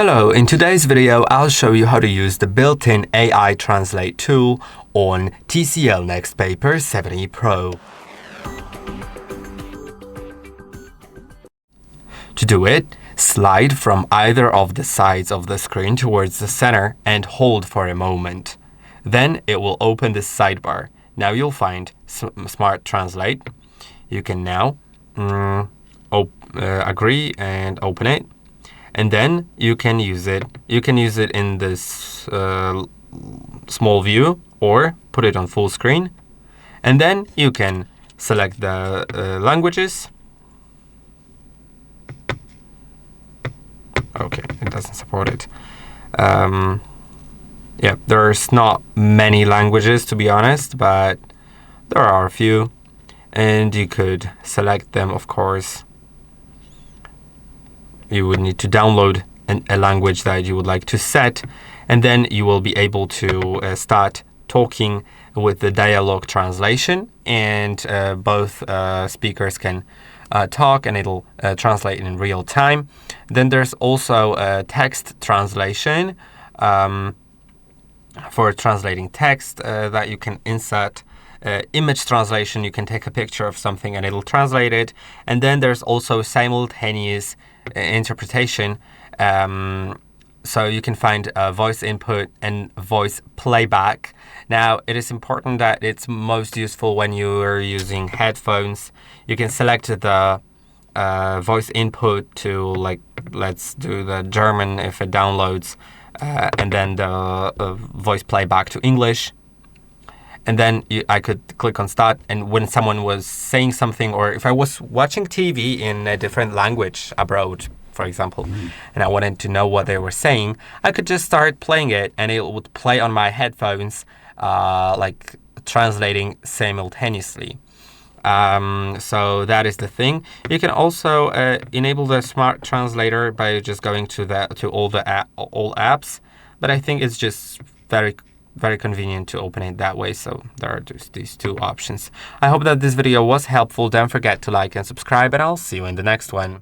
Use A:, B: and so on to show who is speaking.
A: Hello, in today's video, I'll show you how to use the built-in AI Translate tool on TCL NxtPaper 70 Pro. To do it, slide from either of the sides of the screen towards the center and hold for a moment. Then it will open this sidebar. Now you'll find Smart Translate. You can now agree and open it. And then you can use it. You can use it in this small view or put it on full screen. And then you can select the languages. Okay, it doesn't support it. Yeah, there's not many languages, to be honest, but there are a few. And you could select them, of course. You would need to download a language that you would like to set, and then you will be able to start talking with the dialogue translation, and both speakers can talk and it'll translate in real time. Then there's also text translation for translating text that you can insert. Image translation, you can take a picture of something and it'll translate it. And then there's also simultaneous interpretation, so you can find voice input and voice playback. Now, it is important that it's most useful when you are using headphones. You can select the voice input to, like, let's do the German if it downloads, and then the voice playback to English. And then I could click on start, and when someone was saying something, or if I was watching TV in a different language abroad, for example, and I wanted to know what they were saying, I could just start playing it and it would play on my headphones, like translating simultaneously. So that is the thing. You can also enable the Smart Translator by just going to all apps, but I think it's just very convenient to open it that way. So there are just these two options. I hope that this video was helpful. Don't forget to like and subscribe, and I'll see you in the next one.